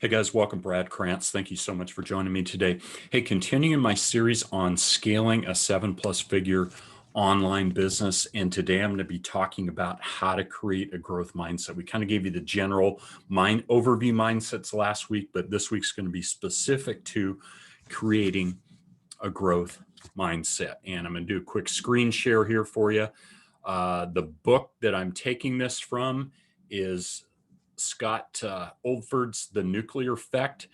Hey guys, welcome. Brad Krantz. Thank you so much for joining me today. Hey, continuing my series on scaling a 7+ figure online business. And today I'm going to be talking about how to create a growth mindset. We kind of gave you the general overview mindsets last week, but this week's going to be specific to creating a growth mindset. And I'm going to do a quick screen share here for you. The book that I'm taking this from is Scott Oldford's The Nuclear Effect.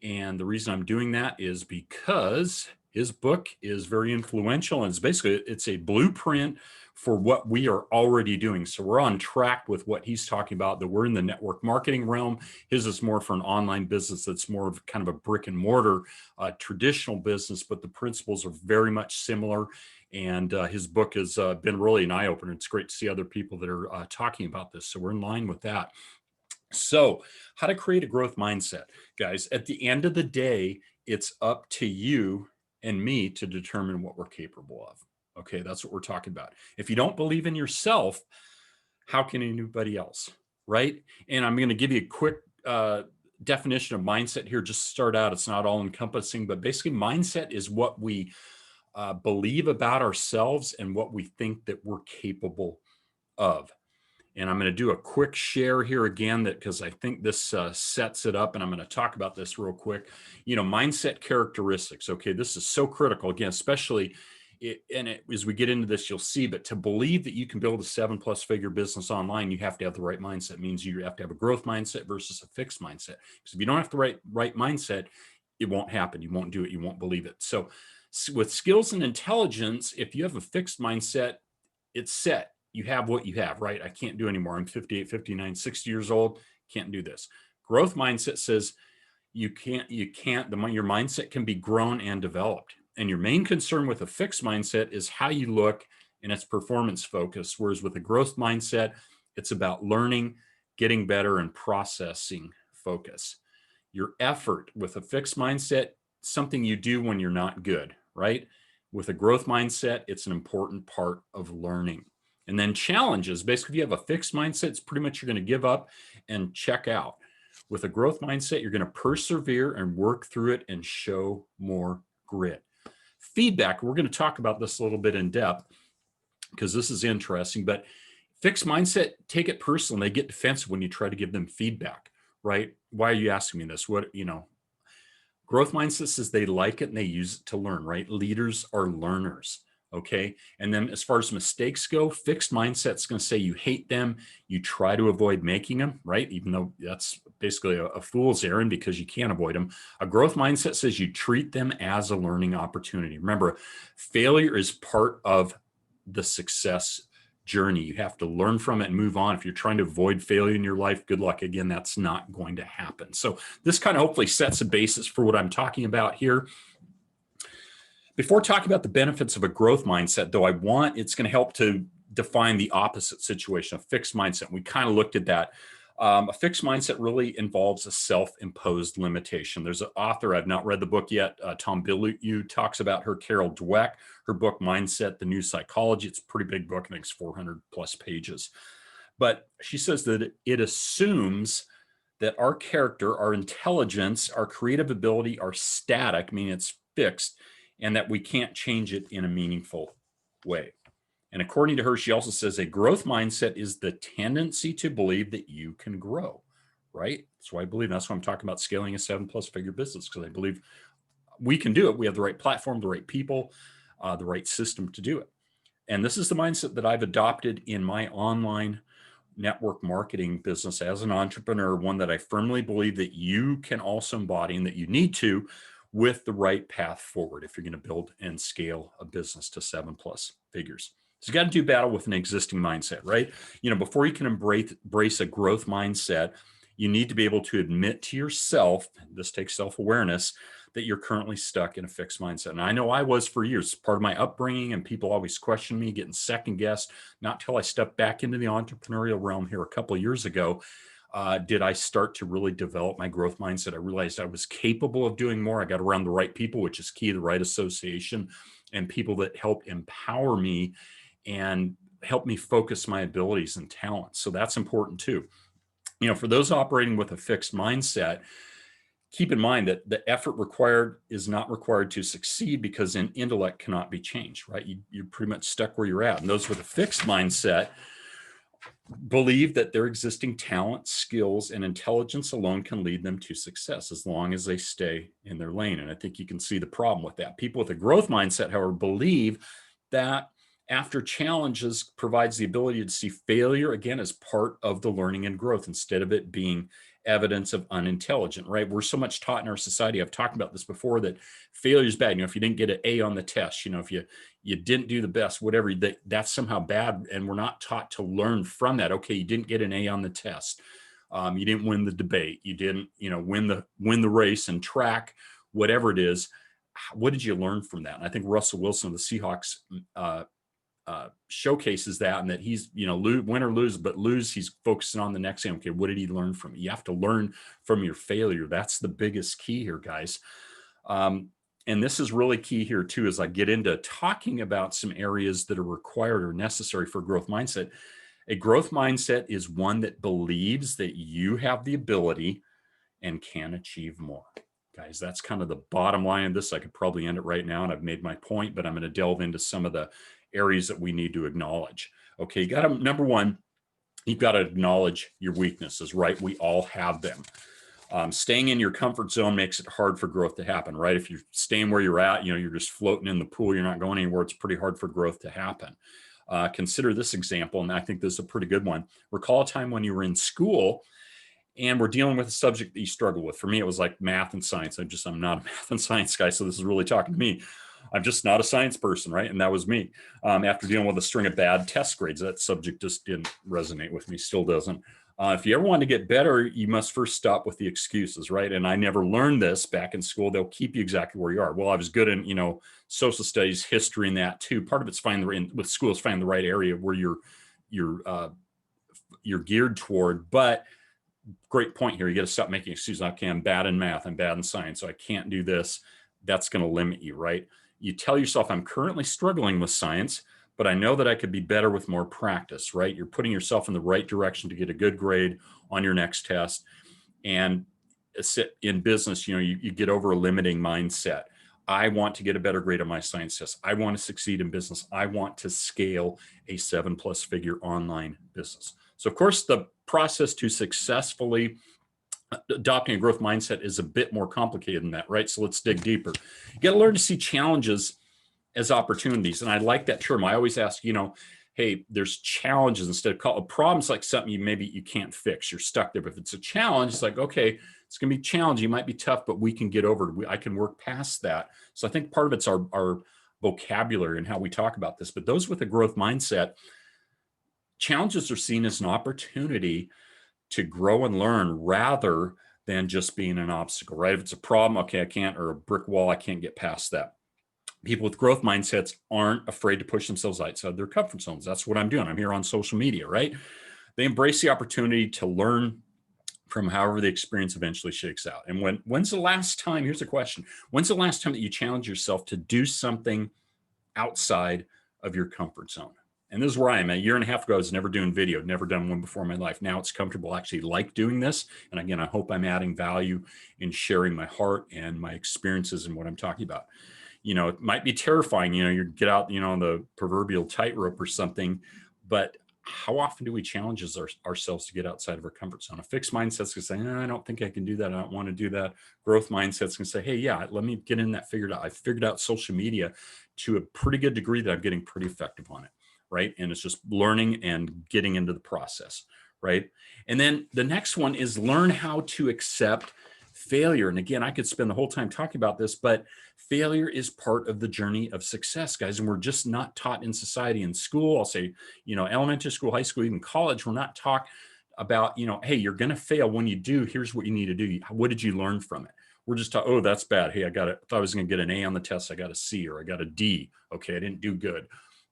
And the reason I'm doing that is because his book is very influential, and it's a blueprint for what we are already doing. So we're on track with what he's talking about, that we're in the network marketing realm. His is more for an online business that's more of kind of a brick and mortar traditional business, but the principles are very much similar. And his book has been really an eye-opener. It's great to see other people that are talking about this. So we're in line with that. So how to create a growth mindset, guys. At the end of the day, it's up to you and me to determine what we're capable of. Okay, that's what we're talking about. If you don't believe in yourself, how can anybody else, right? And I'm going to give you a quick definition of mindset here. Just to start out, it's not all encompassing, but basically mindset is what we believe about ourselves and what we think that we're capable of. And I'm going to do a quick share here again, because I think this sets it up, and I'm going to talk about this real quick. Mindset characteristics. Okay, this is so critical, again, especially as we get into this, you'll see, but to believe that you can build a 7+ figure business online, you have to have the right mindset. It means you have to have a growth mindset versus a fixed mindset. Because if you don't have the right mindset, it won't happen. You won't do it. You won't believe it. So with skills and intelligence, if you have a fixed mindset, it's set. You have what you have, right? I can't do anymore. I'm 58, 59, 60 years old. Can't do this. Growth mindset says your mindset can be grown and developed. And your main concern with a fixed mindset is how you look, and it's performance focused. Whereas with a growth mindset, it's about learning, getting better, and processing focus. Your effort with a fixed mindset, something you do when you're not good, right? With a growth mindset, it's an important part of learning. And then challenges. Basically, if you have a fixed mindset, it's pretty much you're going to give up and check out. With a growth mindset, you're going to persevere and work through it and show more grit. Feedback. We're going to talk about this a little bit in depth because this is interesting. But fixed mindset, take it personal. They get defensive when you try to give them feedback, right? Why are you asking me this? Growth mindset says they like it and they use it to learn, right? Leaders are learners. Okay. And then as far as mistakes go, fixed mindset's going to say you hate them. You try to avoid making them, right? Even though that's basically a fool's errand because you can't avoid them. A growth mindset says you treat them as a learning opportunity. Remember, failure is part of the success journey. You have to learn from it and move on. If you're trying to avoid failure in your life, good luck. Again, that's not going to happen. So this kind of hopefully sets a basis for what I'm talking about here. Before talking about the benefits of a growth mindset, though, it's going to help to define the opposite situation, a fixed mindset. We kind of looked at that. A fixed mindset really involves a self-imposed limitation. There's an author, I've not read the book yet, Tom Bilyeu, talks about her, Carol Dweck, her book, Mindset, The New Psychology. It's a pretty big book. I think it's 400+ pages. But she says that it assumes that our character, our intelligence, our creative ability are static, meaning it's fixed, and that we can't change it in a meaningful way. And according to her, she also says a growth mindset is the tendency to believe that you can grow, right? That's why I believe. That's why I'm talking about scaling a 7+ figure business, because I believe we can do it. We have the right platform, the right people, the right system to do it. And this is the mindset that I've adopted in my online network marketing business as an entrepreneur, one that I firmly believe that you can also embody and that you need to, with the right path forward if you're going to build and scale a business to 7+ figures. So you got to do battle with an existing mindset, right? Before you can embrace a growth mindset, you need to be able to admit to yourself, this takes self-awareness, that you're currently stuck in a fixed mindset. And I know I was for years, part of my upbringing, and people always question me, getting second guessed. Not till I stepped back into the entrepreneurial realm here a couple of years ago, did I start to really develop my growth mindset. I realized I was capable of doing more. I got around the right people, which is key, the right association, and people that help empower me and help me focus my abilities and talents. So that's important too. For those operating with a fixed mindset, keep in mind that the effort required is not required to succeed, because an intellect cannot be changed, right? You're pretty much stuck where you're at. And those with a fixed mindset believe that their existing talent, skills, and intelligence alone can lead them to success as long as they stay in their lane. And I think you can see the problem with that. People with a growth mindset, however, believe that after challenges provides the ability to see failure again as part of the learning and growth, instead of it being evidence of unintelligent, right? We're so much taught in our society, I've talked about this before, that failure is bad. If you didn't get an A on the test, if you didn't do the best, whatever, that's somehow bad. And we're not taught to learn from that. Okay, you didn't get an A on the test. You didn't win the debate. You didn't, win the race and track, whatever it is. What did you learn from that? And I think Russell Wilson of the Seahawks showcases that, and that he's, win or lose, but lose, he's focusing on the next game. Okay, what did he learn from it? You have to learn from your failure. That's the biggest key here, guys. And this is really key here too, as I get into talking about some areas that are required or necessary for growth mindset. A growth mindset is one that believes that you have the ability and can achieve more. Guys, that's kind of the bottom line of this. I could probably end it right now, and I've made my point, but I'm going to delve into some of the areas that we need to acknowledge. Okay, you got to, number one, you've got to acknowledge your weaknesses, right? We all have them. Staying in your comfort zone makes it hard for growth to happen, right? If you're staying where you're at, you're just floating in the pool, you're not going anywhere, it's pretty hard for growth to happen. Consider this example, and I think this is a pretty good one. Recall a time when you were in school and we're dealing with a subject that you struggle with. For me, it was like math and science. I'm not a math and science guy, so this is really talking to me. I'm just not a science person, right? And that was me. After dealing with a string of bad test grades, that subject just didn't resonate with me, still doesn't. If you ever want to get better, you must first stop with the excuses, right? And I never learned this back in school. They'll keep you exactly where you are. Well, I was good in, social studies, history, and that too. Part of it's with schools, find the right area where you're geared toward. But great point here. You got to stop making excuses. Okay, I'm bad in math, I'm bad in science, so I can't do this. That's going to limit you, right? You tell yourself, I'm currently struggling with science, but I know that I could be better with more practice, right? You're putting yourself in the right direction to get a good grade on your next test. And in business, you get over a limiting mindset. I want to get a better grade on my science test. I want to succeed in business. I want to scale a 7+ figure online business. So of course, the process to successfully adopting a growth mindset is a bit more complicated than that, right? So let's dig deeper. You got to learn to see challenges as opportunities. And I like that term. I always ask, hey, there's challenges instead of a problem's like something maybe you can't fix. You're stuck there. But if it's a challenge, it's like, okay, it's going to be challenging. It might be tough, but we can get over it. I can work past that. So I think part of it's our vocabulary and how we talk about this. But those with a growth mindset, challenges are seen as an opportunity to grow and learn rather than just being an obstacle, right? If it's a problem, okay, I can't, or a brick wall, I can't get past that. People with growth mindsets aren't afraid to push themselves outside their comfort zones. That's what I'm doing. I'm here on social media, right? They embrace the opportunity to learn from however the experience eventually shakes out. And when's the last time, here's a question, when's the last time that you challenge yourself to do something outside of your comfort zone? And this is where I am. A year and a half ago, I was never doing video, never done one before in my life. Now it's comfortable. I actually like doing this. And again, I hope I'm adding value in sharing my heart and my experiences and what I'm talking about. It might be terrifying, you get out, on the proverbial tightrope or something, but how often do we challenge ourselves to get outside of our comfort zone? A fixed mindset's gonna say, no, I don't think I can do that. I don't want to do that. Growth mindset's gonna say, hey, yeah, let me get in that figured out. I figured out social media to a pretty good degree that I'm getting pretty effective on it. Right. And it's just learning and getting into the process. Right. And then the next one is learn how to accept failure. And again, I could spend the whole time talking about this, but failure is part of the journey of success, guys. And we're just not taught in society, in school. I'll say, elementary school, high school, even college, we're not taught about, hey, you're going to fail. When you do, here's what you need to do. What did you learn from it? We're just taught, oh, that's bad. Hey, I thought I was going to get an A on the test. I got a C or I got a D. Okay, I didn't do good.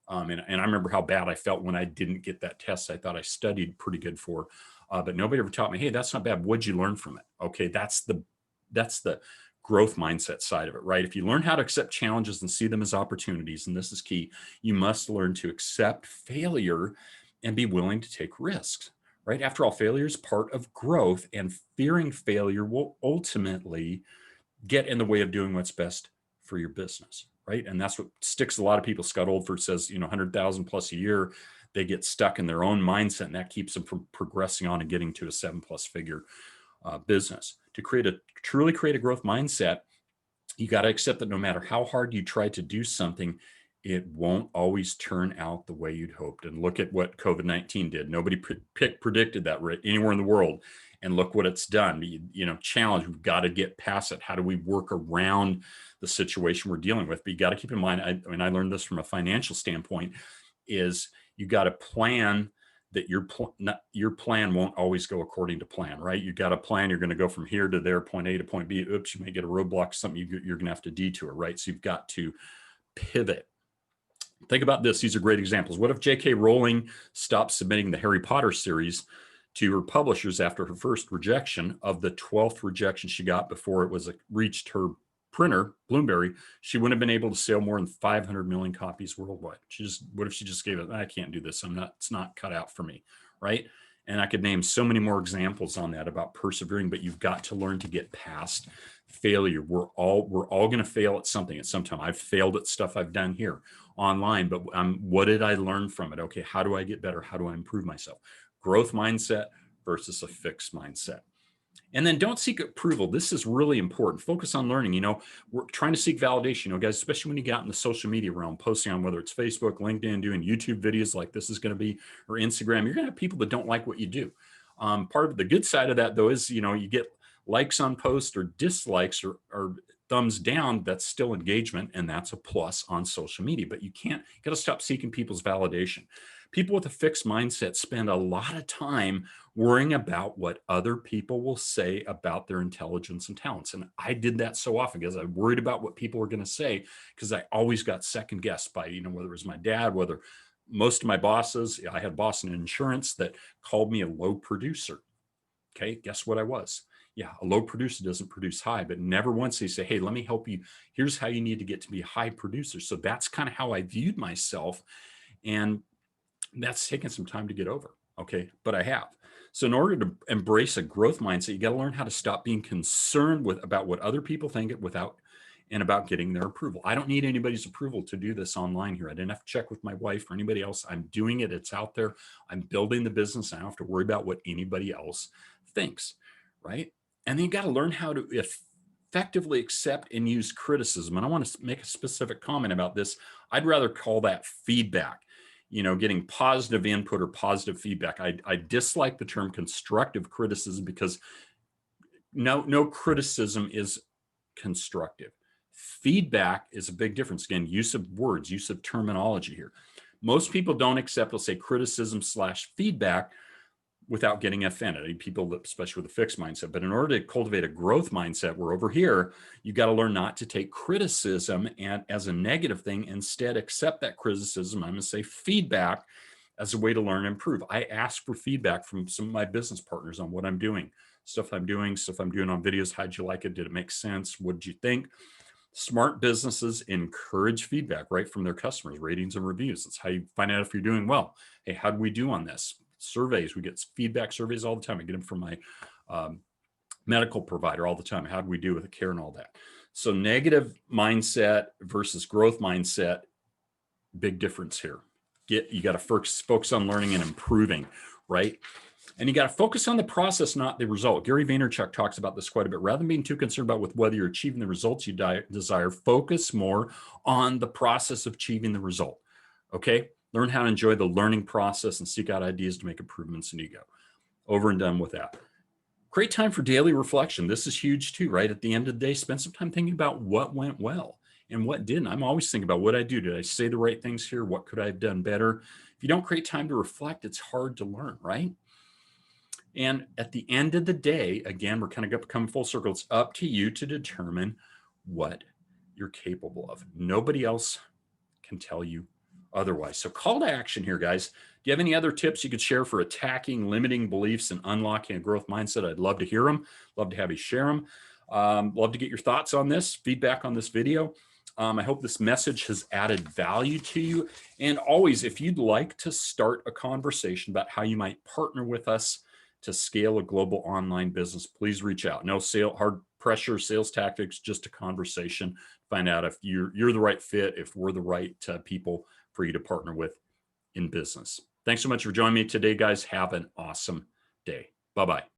And I remember how bad I felt when I didn't get that test I thought I studied pretty good for. But nobody ever taught me, hey, that's not bad. What'd you learn from it? Okay, that's the growth mindset side of it, right? If you learn how to accept challenges and see them as opportunities, and this is key, you must learn to accept failure and be willing to take risks, right? After all, failure is part of growth, and fearing failure will ultimately get in the way of doing what's best for your business, right? And that's what sticks a lot of people. Scott Oldford says, 100,000 plus a year, they get stuck in their own mindset, and that keeps them from progressing on and getting to a 7+ figure business. To truly create a growth mindset, you got to accept that no matter how hard you try to do something, it won't always turn out the way you'd hoped. And look at what COVID-19 did. Nobody predicted that anywhere in the world. And look what it's done. Challenge, we've got to get past it. How do we work around the situation we're dealing with? But you got to keep in mind, I learned this from a financial standpoint, is you got to plan that your plan won't always go according to plan, right? You got a plan, you're going to go from here to there, point A to point B. Oops, you may get a roadblock, something you're going to have to detour, right? So you've got to pivot. Think about this. These are great examples. What if J.K. Rowling stopped submitting the Harry Potter series to her publishers after her first rejection? Of the 12th rejection she got before it was reached her printer, Bloomsbury, she wouldn't have been able to sell more than 500 million copies worldwide. What if she just gave it, I can't do this. It's not cut out for me, right? And I could name so many more examples on that about persevering, but you've got to learn to get past failure. We're all going to fail at something at some time. I've failed at stuff I've done here online, but what did I learn from it? Okay, how do I get better? How do I improve myself? Growth mindset versus a fixed mindset. And then don't seek approval. This is really important. Focus on learning. We're trying to seek validation, guys, especially when you get out in the social media realm, posting on whether it's Facebook, LinkedIn, doing YouTube videos like this is going to be, or Instagram. You're going to have people that don't like what you do. Part of the good side of that, though, is, you get likes on posts or dislikes or thumbs down. That's still engagement, and that's a plus on social media. But you got to stop seeking people's validation. People with a fixed mindset spend a lot of time worrying about what other people will say about their intelligence and talents. And I did that so often because I worried about what people were going to say, because I always got second guessed by, whether it was my dad, whether most of my bosses, I had a boss in insurance that called me a low producer. Okay, guess what I was? Yeah, a low producer doesn't produce high, but never once they say, hey, let me help you. Here's how you need to get to be a high producer. So that's kind of how I viewed myself. And that's taken some time to get over. Okay, but I have. So in order to embrace a growth mindset, you got to learn how to stop being concerned about what other people think and about getting their approval. I don't need anybody's approval to do this online here. I didn't have to check with my wife or anybody else. I'm doing it. It's out there. I'm building the business. I don't have to worry about what anybody else thinks, right? And then you got to learn how to effectively accept and use criticism. And I want to make a specific comment about this. I'd rather call that feedback. Getting positive input or positive feedback. I dislike the term constructive criticism, because no criticism is constructive. Feedback is a big difference. Again, use of words, use of terminology here. Most people don't accept, let's say, criticism/feedback without getting offended. People, especially with a fixed mindset. But in order to cultivate a growth mindset, we're over here, you got to learn not to take criticism as a negative thing. Instead, accept that criticism. I'm going to say feedback as a way to learn and improve. I ask for feedback from some of my business partners on what I'm doing, stuff I'm doing on videos. How'd you like it? Did it make sense? What did you think? Smart businesses encourage feedback right from their customers, ratings and reviews. That's how you find out if you're doing well. Hey, how do we do on this? Surveys, we get feedback surveys all the time. I get them from my medical provider all the time. How do we do with the care and all that? So negative mindset versus growth mindset, big difference here. You got to focus on learning and improving, right? And you got to focus on the process, not the result. Gary Vaynerchuk talks about this quite a bit. Rather than being too concerned about whether you're achieving the results you desire, focus more on the process of achieving the result. Okay? Learn how to enjoy the learning process and seek out ideas to make improvements, and you go. Over and done with that. Create time for daily reflection. This is huge too, right? At the end of the day, spend some time thinking about what went well and what didn't. I'm always thinking about what I do. Did I say the right things here? What could I have done better? If you don't create time to reflect, it's hard to learn, right? And at the end of the day, again, we're kind of coming full circle. It's up to you to determine what you're capable of. Nobody else can tell you otherwise. So call to action here, guys. Do you have any other tips you could share for attacking limiting beliefs and unlocking a growth mindset? I'd love to hear them. Love to have you share them. Love to get your thoughts on this, feedback on this video. I hope this message has added value to you. And always, if you'd like to start a conversation about how you might partner with us to scale a global online business, please reach out. No hard pressure sales tactics, just a conversation. Find out if you're the right fit, if we're the right people for you to partner with in business. Thanks so much for joining me today, guys. Have an awesome day. Bye-bye.